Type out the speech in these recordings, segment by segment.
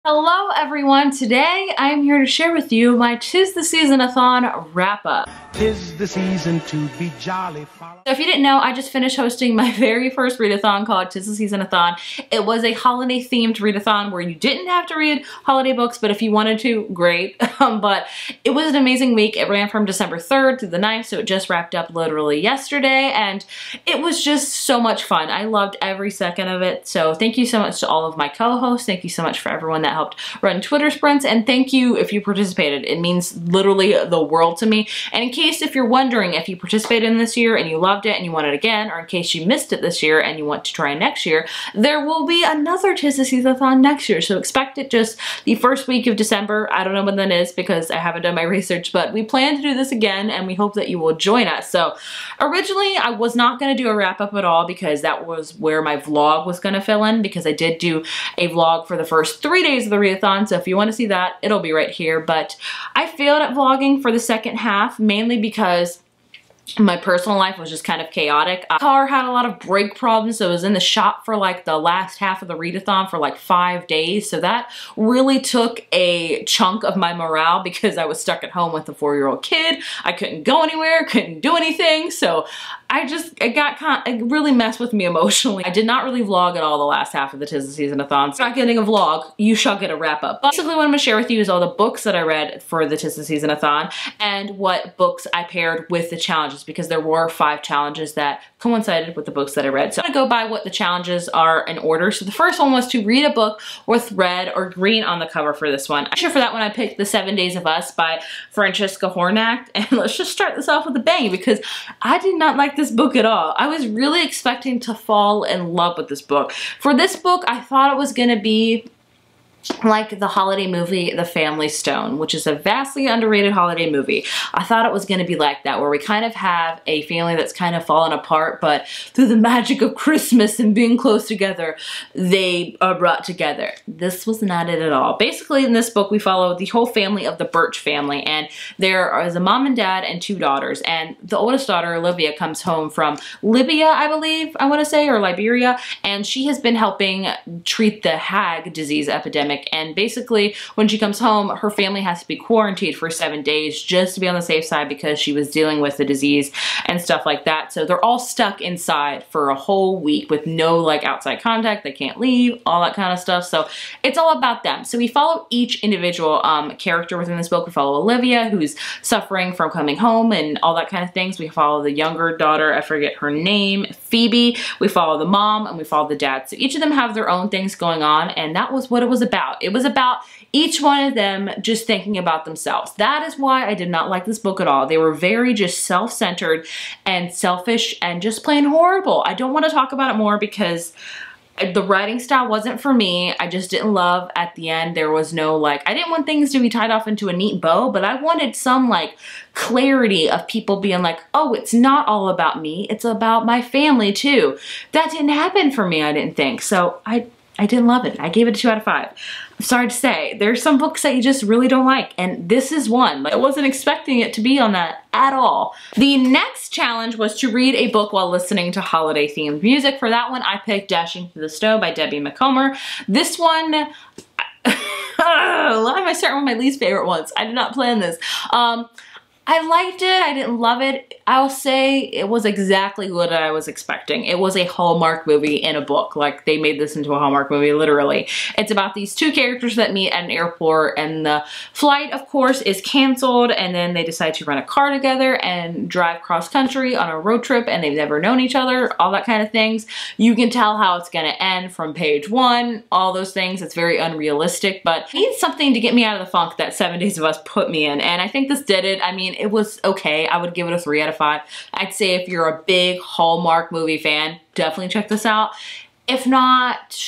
Hello everyone, today I am here to share with you my Tistheseasonathon Wrap Up. 'Tis the season to be jolly. So if you didn't know, I just finished hosting my very first readathon called Tistheseasonathon. It was a holiday themed readathon where you didn't have to read holiday books, but if you wanted to, great. But it was an amazing week. It ran from December 3rd through the 9th, so it just wrapped up literally yesterday, and it was just so much fun. I loved every second of it, so thank you so much to all of my co-hosts. Thank you so much for everyone that helped run Twitter sprints, and thank you if you participated. It means literally the world to me. And in case if you're wondering if you participated in this year and you loved it and you want it again, or in case you missed it this year and you want to try next year, there will be another Tistheseasonathon next year. So expect it just the first week of December. I don't know when that is because I haven't done my research, but we plan to do this again and we hope that you will join us. So originally I was not going to do a wrap up at all because that was where my vlog was going to fill in, because I did do a vlog for the first 3 days of the readathon. So if you want to see that, it'll be right here. But I failed at vlogging for the second half, mainly because my personal life was just kind of chaotic. My car had a lot of brake problems, so I was in the shop for like the last half of the readathon for like 5 days. So that really took a chunk of my morale because I was stuck at home with a 4-year-old kid. I couldn't go anywhere, couldn't do anything. So it really messed with me emotionally. I did not really vlog at all the last half of the Tistheseasonathon. So not getting a vlog, you shall get a wrap up. Basically what I'm gonna share with you is all the books that I read for the Tistheseasonathon and what books I paired with the challenges, because there were 5 challenges that coincided with the books that I read. So I'm gonna go by what the challenges are in order. So the first one was to read a book with red or green on the cover for this one. Actually for that one I picked The 7 Days of Us by Francesca Hornack. And let's just start this off with a bang because I did not like this book at all. I was really expecting to fall in love with this book. For this book, I thought it was gonna be like the holiday movie The Family Stone, which is a vastly underrated holiday movie. I thought it was going to be like that, where we kind of have a family that's kind of fallen apart, but through the magic of Christmas and being close together, they are brought together. This was not it at all. Basically, in this book, we follow the whole family of the Birch family, and there is a mom and dad and 2 daughters, and the oldest daughter, Olivia, comes home from Libya, I believe, I want to say, or Liberia, and she has been helping treat the hag disease epidemic. And basically when she comes home, her family has to be quarantined for 7 days just to be on the safe side because she was dealing with the disease and stuff like that. So they're all stuck inside for a whole week with no like outside contact. They can't leave, all that kind of stuff. So it's all about them. So we follow each individual character within this book. We follow Olivia, who's suffering from coming home and all that kind of things. We follow the younger daughter, I forget her name, Phoebe. We follow the mom and we follow the dad. So each of them have their own things going on, and that was what it was about. It was about each one of them just thinking about themselves. That is why I did not like this book at all. They were very just self-centered and selfish and just plain horrible. I don't want to talk about it more because the writing style wasn't for me. I just didn't love at the end. There was no like, I didn't want things to be tied off into a neat bow, but I wanted some like clarity of people being like, oh, it's not all about me. It's about my family too. That didn't happen for me, I didn't think. So I didn't love it. I gave it a 2 out of 5. I'm sorry to say, there's some books that you just really don't like, and this is one. Like, I wasn't expecting it to be on that at all. The next challenge was to read a book while listening to holiday themed music. For that one, I picked Dashing Through the Snow by Debbie McComber. This one, why am I starting with my least favorite ones? I did not plan this. I liked it. I didn't love it. I'll say it was exactly what I was expecting. It was a Hallmark movie in a book. Like, they made this into a Hallmark movie, literally. It's about these 2 characters that meet at an airport, and the flight, of course, is canceled, and then they decide to rent a car together and drive cross country on a road trip, and they've never known each other, all that kind of things. You can tell how it's gonna end from page 1, all those things. It's very unrealistic, but I need something to get me out of the funk that 7 Days of Us put me in, and I think this did it. I mean, it was okay. I would give it a 3 out of 5. I'd say if you're a big Hallmark movie fan, definitely check this out. If not,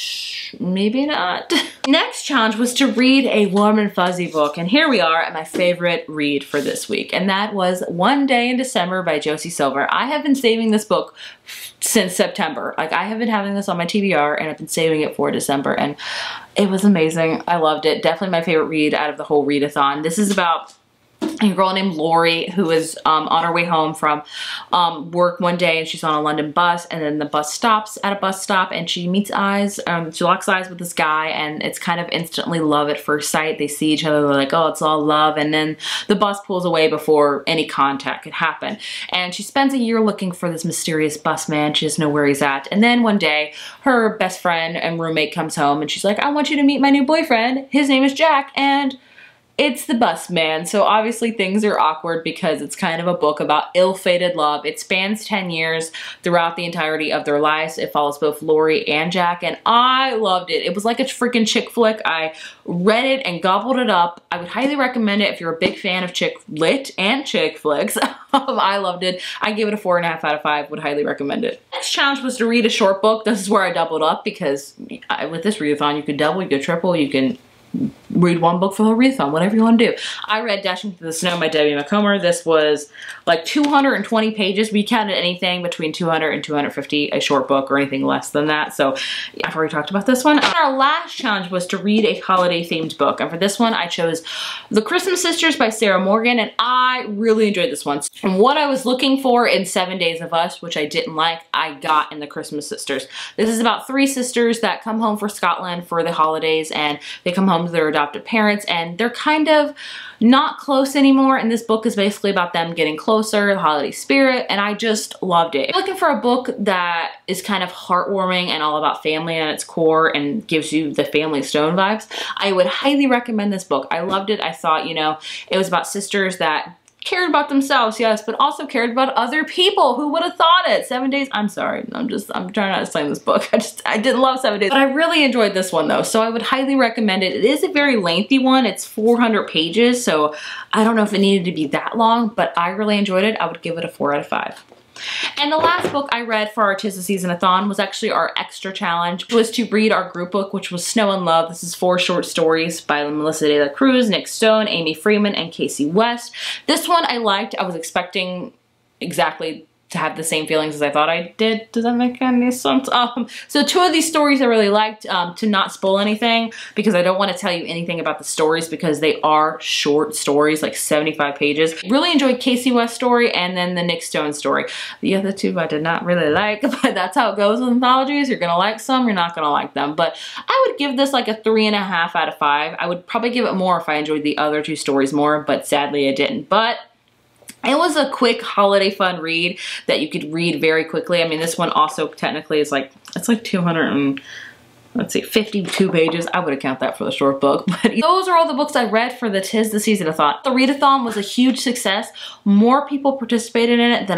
maybe not. Next challenge was to read a warm and fuzzy book, and here we are at my favorite read for this week, and that was One Day in December by Josie Silver. I have been saving this book since September. Like, I have been having this on my TBR and I've been saving it for December, and it was amazing. I loved it. Definitely my favorite read out of the whole readathon. This is about a girl named Lori who is on her way home from work one day, and she's on a London bus, and then the bus stops at a bus stop, and she meets eyes, she locks eyes with this guy, and it's kind of instantly love at first sight. They see each other, they're like, oh, it's all love, and then the bus pulls away before any contact could happen. And she spends a year looking for this mysterious bus man. She doesn't know where he's at. And then one day, her best friend and roommate comes home, and she's like, I want you to meet my new boyfriend. His name is Jack, and it's the bus man. So obviously things are awkward because it's kind of a book about ill-fated love. It spans 10 years throughout the entirety of their lives. It follows both Lori and Jack, and I loved it. It was like a freaking chick flick. I read it and gobbled it up. I would highly recommend it if you're a big fan of chick lit and chick flicks. I loved it. I give it a 4.5 out of 5. Would highly recommend it. Next challenge was to read a short book. This is where I doubled up because with this readathon, you could double, you could triple, you can read one book for the readathon, whatever you want to do. I read Dashing Through the Snow by Debbie McComber. This was like 220 pages. We counted anything between 200 and 250, a short book or anything less than that. So I've already talked about this one. And our last challenge was to read a holiday themed book. And for this one, I chose The Christmas Sisters by Sarah Morgan, and I really enjoyed this one. And what I was looking for in 7 Days of Us, which I didn't like, I got in The Christmas Sisters. This is about 3 sisters that come home for Scotland for the holidays, and they come home to their adopted parents, and they're kind of not close anymore, and this book is basically about them getting closer, the holiday spirit, and I just loved it. If you're looking for a book that is kind of heartwarming and all about family at its core and gives you the Family Stone vibes, I would highly recommend this book. I loved it. I thought, you know, it was about sisters that cared about themselves, yes, but also cared about other people. Who would have thought it? 7 Days, I'm sorry, I'm trying not to slam this book. I didn't love 7 Days, but I really enjoyed this one though, so I would highly recommend it. It is a very lengthy one. It's 400 pages, so I don't know if it needed to be that long, but I really enjoyed it. I would give it a 4 out of 5. And the last book I read for our Tistheseasonathon was actually our extra challenge, which was to read our group book, which was Snow and Love. This is 4 short stories by Melissa De La Cruz, Nick Stone, Amy Freeman, and Casey West. This one I liked. I was expecting exactly to have the same feelings as I thought I did. Does that make any sense? So 2 of these stories I really liked, to not spoil anything, because I don't want to tell you anything about the stories because they are short stories, like 75 pages. Really enjoyed Casey West's story and then the Nick Stone story. The other 2 I did not really like, but that's how it goes with anthologies. You're gonna like some, you're not gonna like them. But I would give this like a 3.5 out of 5. I would probably give it more if I enjoyed the other 2 stories more, but sadly I didn't. But it was a quick holiday fun read that you could read very quickly. I mean, this one also technically is like, it's like 200 and, let's see, 52 pages. I would count that for the short book. But those are all the books I read for the Tistheseasonathon. The readathon was a huge success. More people participated in it than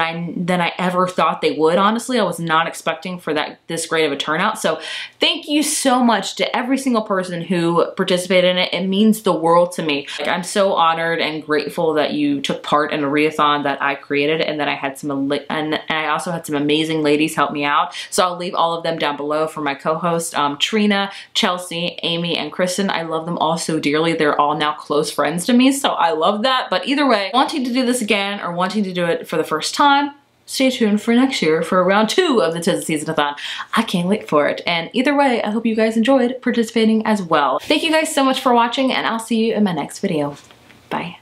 I ever thought they would, honestly. I was not expecting for this great of a turnout. So thank you so much to every single person who participated in it. It means the world to me. Like, I'm so honored and grateful that you took part in a readathon that I created, and that I had and I also had some amazing ladies help me out. So I'll leave all of them down below for my co-host, Trina, Chelsea, Amy, and Kristen. I love them all so dearly. They're all now close friends to me, so I love that. But either way, wanting to do this again or wanting to do it for the first time, stay tuned for next year for round 2 of the Tistheseasonathon. I can't wait for it. And either way, I hope you guys enjoyed participating as well. Thank you guys so much for watching, and I'll see you in my next video. Bye.